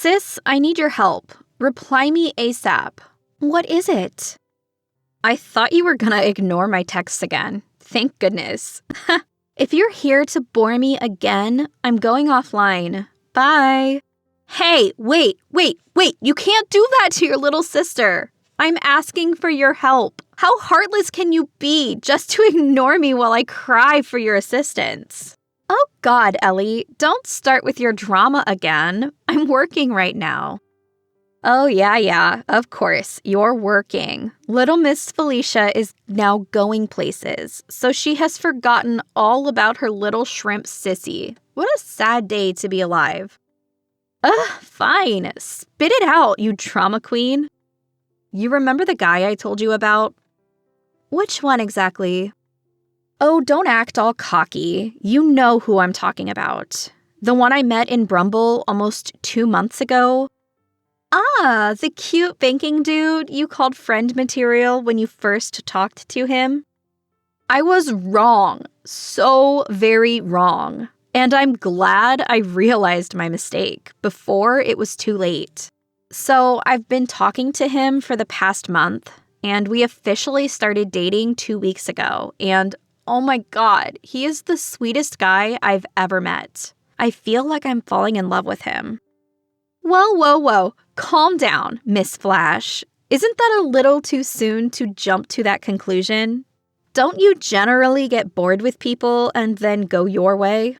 Sis, I need your help. Reply me ASAP. What is it? I thought you were gonna ignore my texts again. Thank goodness. If you're here to bore me again, I'm going offline. Bye. Hey, wait. You can't do that to your little sister. I'm asking for your help. How heartless can you be just to ignore me while I cry for your assistance? Oh God, Ellie, don't start with your drama again. I'm working right now. Oh yeah, of course, you're working. Little Miss Felicia is now going places, so she has forgotten all about her little shrimp sissy. What a sad day to be alive. Fine. Spit it out, you drama queen. You remember the guy I told you about? Which one exactly? Oh, don't act all cocky. You know who I'm talking about. The one I met in Brumble almost 2 months ago. Ah, the cute banking dude you called friend material when you first talked to him? I was wrong. So very wrong. And I'm glad I realized my mistake before it was too late. So I've been talking to him for the past month, and we officially started dating 2 weeks ago, and oh my God, he is the sweetest guy I've ever met. I feel like I'm falling in love with him. Whoa. Calm down, Miss Flash. Isn't that a little too soon to jump to that conclusion? Don't you generally get bored with people and then go your way?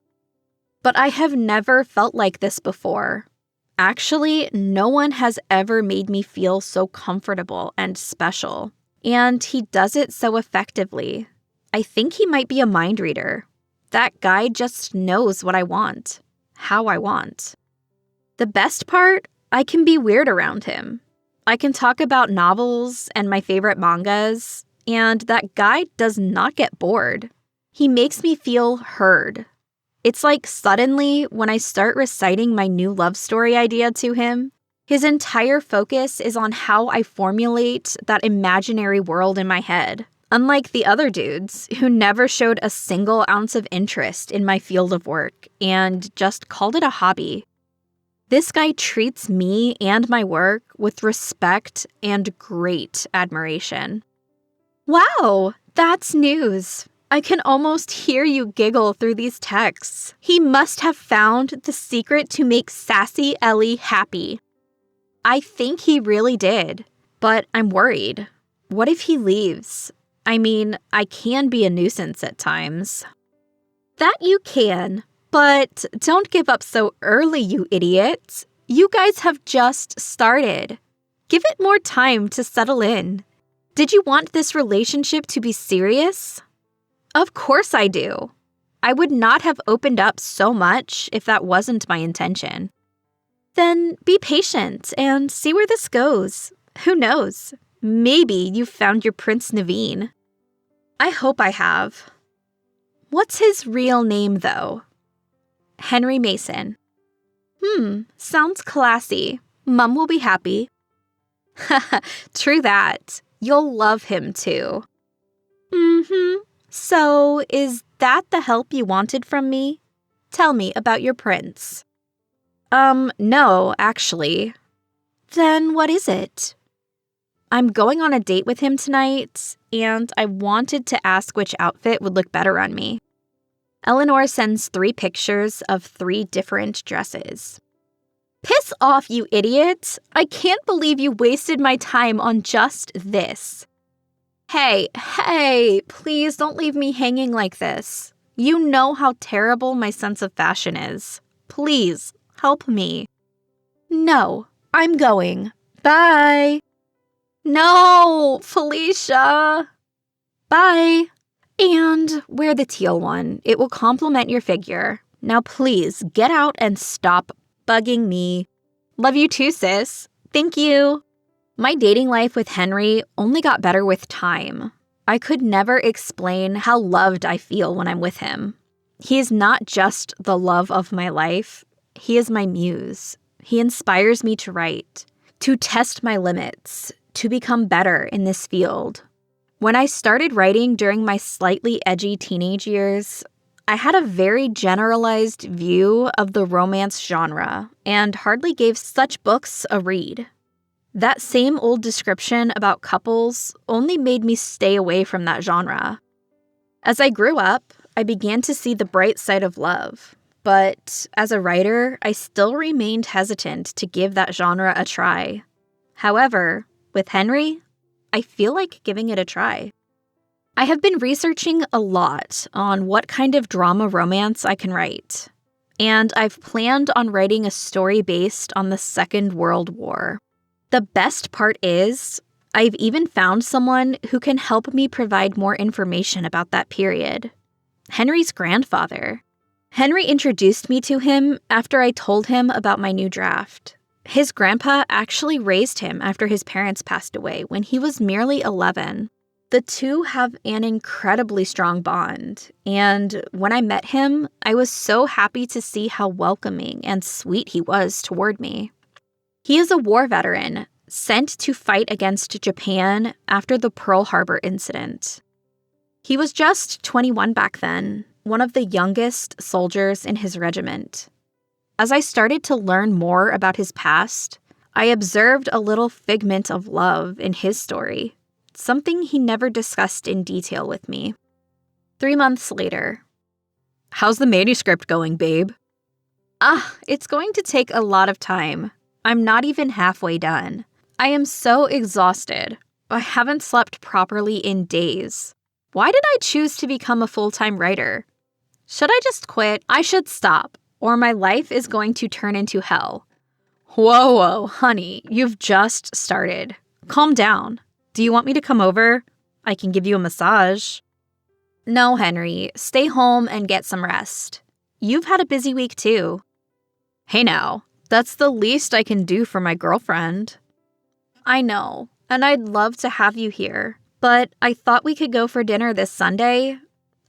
But I have never felt like this before. Actually, no one has ever made me feel so comfortable and special. And he does it so effectively. I think he might be a mind reader. That guy just knows what I want, how I want. The best part, I can be weird around him. I can talk about novels and my favorite mangas, and that guy does not get bored. He makes me feel heard. It's like suddenly, when I start reciting my new love story idea to him, his entire focus is on how I formulate that imaginary world in my head. Unlike the other dudes, who never showed a single ounce of interest in my field of work and just called it a hobby. This guy treats me and my work with respect and great admiration. Wow, that's news. I can almost hear you giggle through these texts. He must have found the secret to make sassy Ellie happy. I think he really did, but I'm worried. What if he leaves? I mean, I can be a nuisance at times. That you can, but don't give up so early, you idiot. You guys have just started. Give it more time to settle in. Did you want this relationship to be serious? Of course I do. I would not have opened up so much if that wasn't my intention. Then be patient and see where this goes. Who knows? Maybe you've found your Prince Naveen. I hope I have. What's his real name, though? Henry Mason. Sounds classy. Mum will be happy. True that. You'll love him, too. So, is that the help you wanted from me? Tell me about your prince. No, actually. Then what is it? I'm going on a date with him tonight, and I wanted to ask which outfit would look better on me. Eleanor sends 3 pictures of 3 different dresses. Piss off, you idiot! I can't believe you wasted my time on just this. Hey, please don't leave me hanging like this. You know how terrible my sense of fashion is. Please, help me. No, I'm going. Bye. No, Felicia. Bye. And wear the teal one. It will complement your figure. Now please, get out and stop bugging me. Love you too, sis. Thank you. My dating life with Henry only got better with time. I could never explain how loved I feel when I'm with him. He is not just the love of my life. He is my muse. He inspires me to write, to test my limits, to become better in this field. When I started writing during my slightly edgy teenage years, I had a very generalized view of the romance genre and hardly gave such books a read. That same old description about couples only made me stay away from that genre. As I grew up, I began to see the bright side of love, but as a writer, I still remained hesitant to give that genre a try. However, with Henry, I feel like giving it a try. I have been researching a lot on what kind of drama romance I can write, and I've planned on writing a story based on the Second World War. The best part is, I've even found someone who can help me provide more information about that period. Henry's grandfather. Henry introduced me to him after I told him about my new draft. His grandpa actually raised him after his parents passed away when he was merely 11. The two have an incredibly strong bond, and when I met him, I was so happy to see how welcoming and sweet he was toward me. He is a war veteran, sent to fight against Japan after the Pearl Harbor incident. He was just 21 back then, one of the youngest soldiers in his regiment. As I started to learn more about his past, I observed a little figment of love in his story. Something he never discussed in detail with me. 3 months later. How's the manuscript going, babe? It's going to take a lot of time. I'm not even halfway done. I am so exhausted. I haven't slept properly in days. Why did I choose to become a full-time writer? Should I just quit? I should stop, or my life is going to turn into hell. Whoa, honey, you've just started. Calm down. Do you want me to come over? I can give you a massage. No, Henry. Stay home and get some rest. You've had a busy week, too. Hey now, that's the least I can do for my girlfriend. I know, and I'd love to have you here, but I thought we could go for dinner this Sunday.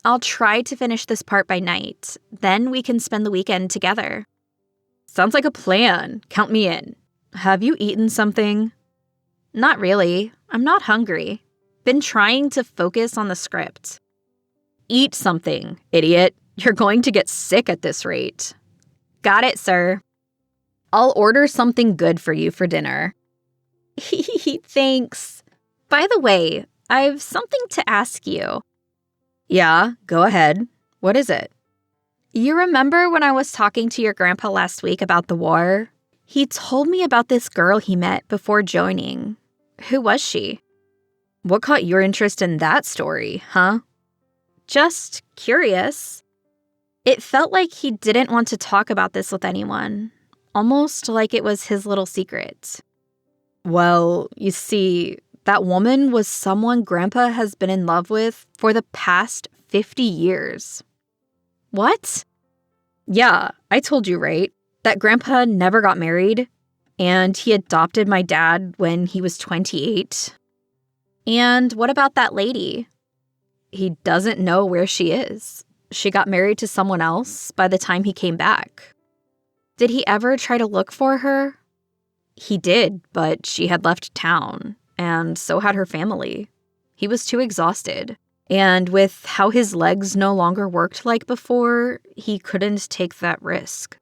I'll try to finish this part by night. Then we can spend the weekend together. Sounds like a plan. Count me in. Have you eaten something? Not really. I'm not hungry. Been trying to focus on the script. Eat something, idiot. You're going to get sick at this rate. Got it, sir. I'll order something good for you for dinner. Thanks. By the way, I've something to ask you. Yeah, go ahead. What is it? You remember when I was talking to your grandpa last week about the war? He told me about this girl he met before joining. Who was she? What caught your interest in that story, huh? Just curious. It felt like he didn't want to talk about this with anyone, almost like it was his little secret. Well, you see, that woman was someone Grandpa has been in love with for the past 50 years. What? Yeah, I told you, right? That Grandpa never got married, and he adopted my dad when he was 28. And what about that lady? He doesn't know where she is. She got married to someone else by the time he came back. Did he ever try to look for her? He did, but she had left town, and so had her family. He was too exhausted, and with how his legs no longer worked like before, he couldn't take that risk.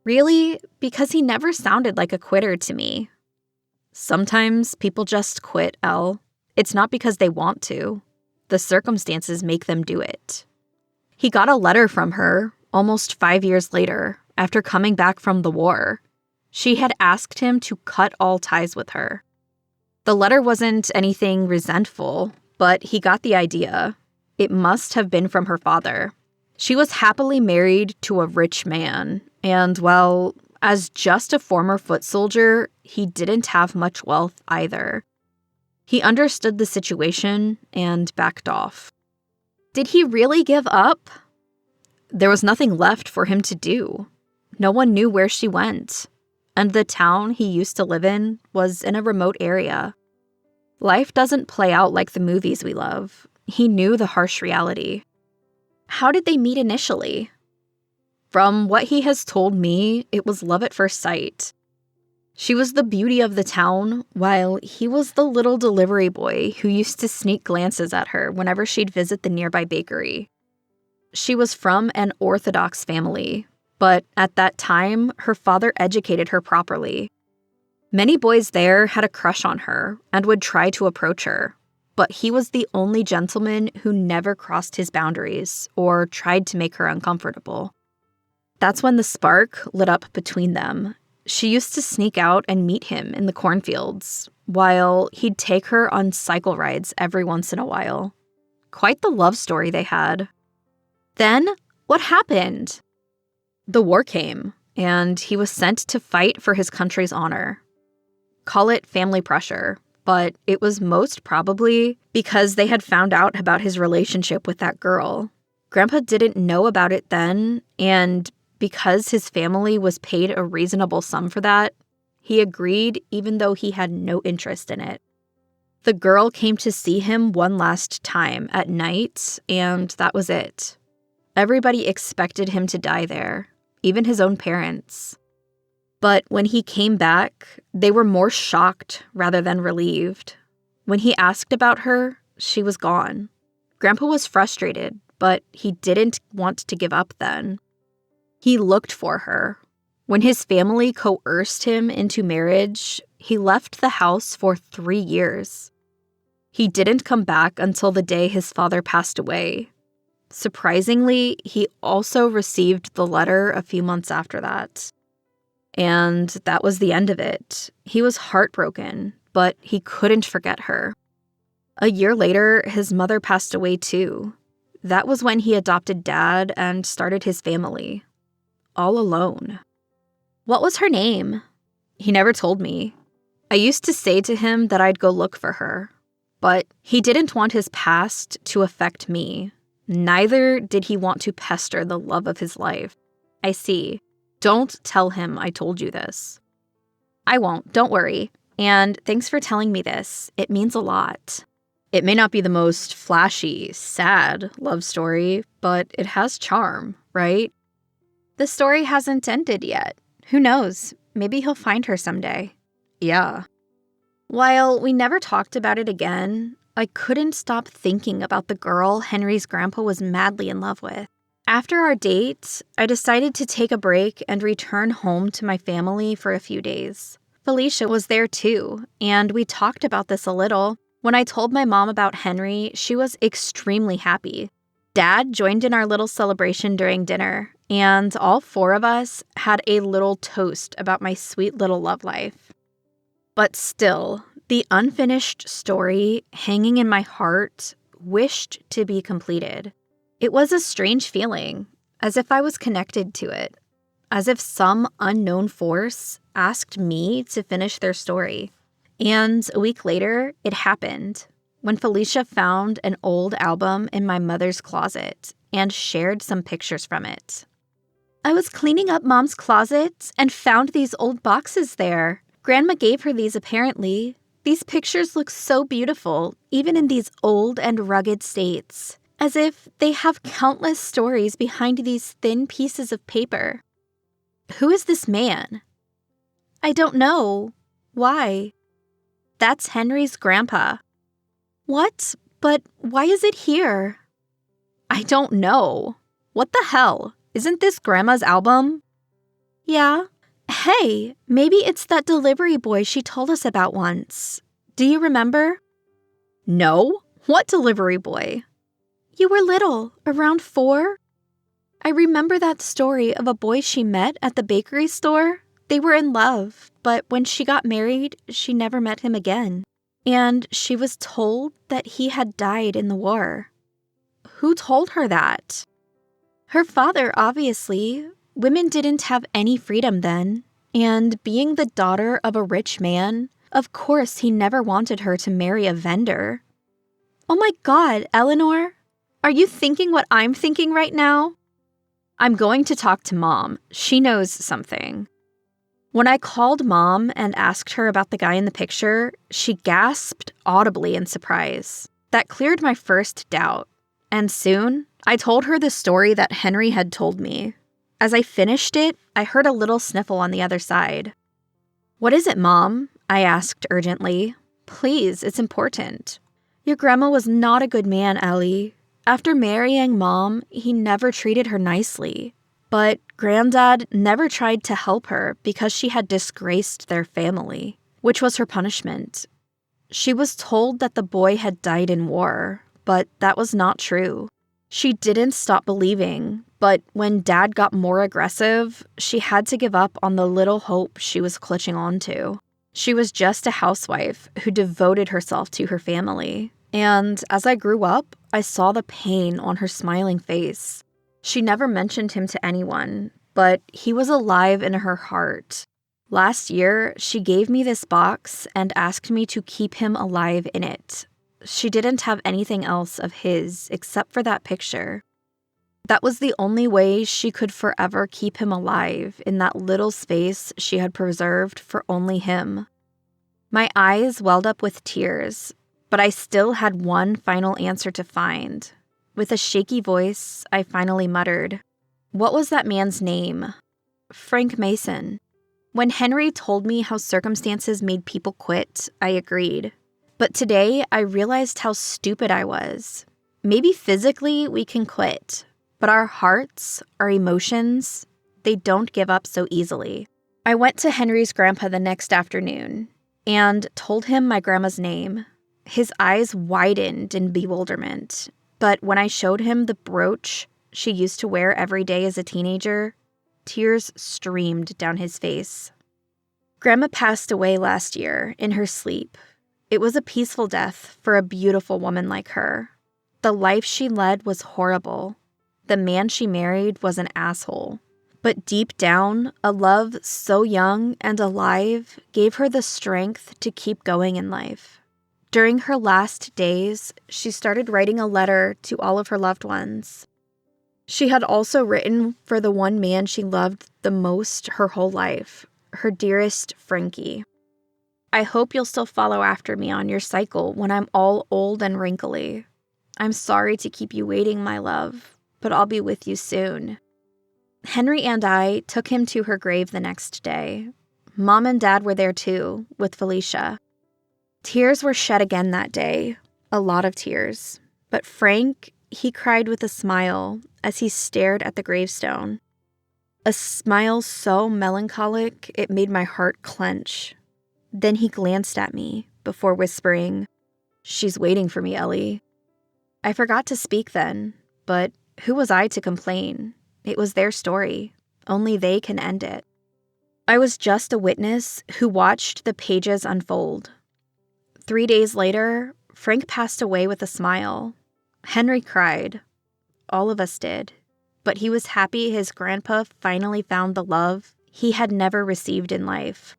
Really, because he never sounded like a quitter to me. Sometimes people just quit, Elle. It's not because they want to. The circumstances make them do it. He got a letter from her almost 5 years later, after coming back from the war. She had asked him to cut all ties with her. The letter wasn't anything resentful, but he got the idea. It must have been from her father. She was happily married to a rich man, and, well, as just a former foot soldier, he didn't have much wealth either. He understood the situation and backed off. Did he really give up? There was nothing left for him to do. No one knew where she went, and the town he used to live in was in a remote area. Life doesn't play out like the movies we love. He knew the harsh reality. How did they meet initially? From what he has told me, it was love at first sight. She was the beauty of the town, while he was the little delivery boy who used to sneak glances at her whenever she'd visit the nearby bakery. She was from an Orthodox family, but at that time, her father educated her properly. Many boys there had a crush on her and would try to approach her, but he was the only gentleman who never crossed his boundaries or tried to make her uncomfortable. That's when the spark lit up between them. She used to sneak out and meet him in the cornfields, while he'd take her on cycle rides every once in a while. Quite the love story they had. Then, what happened? The war came, and he was sent to fight for his country's honor. Call it family pressure, but it was most probably because they had found out about his relationship with that girl. Grandpa didn't know about it then, and because his family was paid a reasonable sum for that, he agreed even though he had no interest in it. The girl came to see him one last time at night, and that was it. Everybody expected him to die there, even his own parents. But when he came back, they were more shocked rather than relieved. When he asked about her, she was gone. Grandpa was frustrated, but he didn't want to give up then. He looked for her. When his family coerced him into marriage, he left the house for 3 years. He didn't come back until the day his father passed away. Surprisingly, he also received the letter a few months after that. And that was the end of it. He was heartbroken, but he couldn't forget her. A year later, his mother passed away too. That was when he adopted Dad and started his family. All alone. What was her name? He never told me. I used to say to him that I'd go look for her, but he didn't want his past to affect me. Neither did he want to pester the love of his life. I see. Don't tell him I told you this. I won't, don't worry. And thanks for telling me this. It means a lot. It may not be the most flashy, sad love story, but it has charm, right? The story hasn't ended yet. Who knows? Maybe he'll find her someday. Yeah. While we never talked about it again, I couldn't stop thinking about the girl Henry's grandpa was madly in love with. After our date, I decided to take a break and return home to my family for a few days. Felicia was there too, and we talked about this a little. When I told my mom about Henry, she was extremely happy. Dad joined in our little celebration during dinner, and all 4 of us had a little toast about my sweet little love life. But still, the unfinished story hanging in my heart wished to be completed. It was a strange feeling, as if I was connected to it, as if some unknown force asked me to finish their story. And a week later, it happened, when Felicia found an old album in my mother's closet and shared some pictures from it. I was cleaning up Mom's closet and found these old boxes there. Grandma gave her these apparently. These pictures look so beautiful, even in these old and rugged states. As if they have countless stories behind these thin pieces of paper. Who is this man? I don't know. Why? That's Henry's grandpa. What? But why is it here? I don't know. What the hell? Isn't this Grandma's album? Yeah. Hey, maybe it's that delivery boy she told us about once. Do you remember? No. What delivery boy? You were little, around 4. I remember that story of a boy she met at the bakery store. They were in love, but when she got married, she never met him again. And she was told that he had died in the war. Who told her that? Her father, obviously. Women didn't have any freedom then. And being the daughter of a rich man, of course he never wanted her to marry a vendor. Oh my God, Eleanor. Are you thinking what I'm thinking right now? I'm going to talk to Mom. She knows something. When I called Mom and asked her about the guy in the picture, she gasped audibly in surprise. That cleared my first doubt. And soon, I told her the story that Henry had told me. As I finished it, I heard a little sniffle on the other side. What is it, Mom? I asked urgently. Please, it's important. Your grandma was not a good man, Ellie. After marrying Mom, he never treated her nicely. But Granddad never tried to help her because she had disgraced their family, which was her punishment. She was told that the boy had died in war, but that was not true. She didn't stop believing, but when Dad got more aggressive, she had to give up on the little hope she was clutching onto. She was just a housewife who devoted herself to her family. And as I grew up, I saw the pain on her smiling face. She never mentioned him to anyone, but he was alive in her heart. Last year, she gave me this box and asked me to keep him alive in it. She didn't have anything else of his except for that picture. That was the only way she could forever keep him alive in that little space she had preserved for only him. My eyes welled up with tears, but I still had one final answer to find. With a shaky voice, I finally muttered, "What was that man's name?" "Frank Mason." When Henry told me how circumstances made people quit, I agreed. But today, I realized how stupid I was. Maybe physically we can quit, but our hearts, our emotions, they don't give up so easily. I went to Henry's grandpa the next afternoon and told him my grandma's name. His eyes widened in bewilderment, but when I showed him the brooch she used to wear every day as a teenager, tears streamed down his face. Grandma passed away last year in her sleep. It was a peaceful death for a beautiful woman like her. The life she led was horrible. The man she married was an asshole. But deep down, a love so young and alive gave her the strength to keep going in life. During her last days, she started writing a letter to all of her loved ones. She had also written for the one man she loved the most her whole life, her dearest Frankie. "I hope you'll still follow after me on your cycle when I'm all old and wrinkly. I'm sorry to keep you waiting, my love, but I'll be with you soon." Henry and I took him to her grave the next day. Mom and Dad were there too, with Felicia. Tears were shed again that day, a lot of tears. But Frank, he cried with a smile as he stared at the gravestone. A smile so melancholic it made my heart clench. Then he glanced at me before whispering, "She's waiting for me, Ellie." I forgot to speak then, but who was I to complain? It was their story. Only they can end it. I was just a witness who watched the pages unfold. 3 days later, Frank passed away with a smile. Henry cried. All of us did. But he was happy his grandpa finally found the love he had never received in life.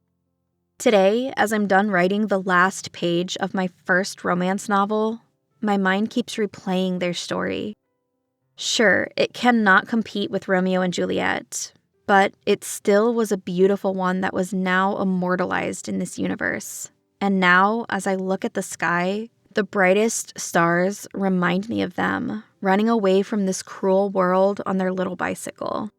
Today, as I'm done writing the last page of my first romance novel, my mind keeps replaying their story. Sure, it cannot compete with Romeo and Juliet, but it still was a beautiful one that was now immortalized in this universe. And now, as I look at the sky, the brightest stars remind me of them, running away from this cruel world on their little bicycle.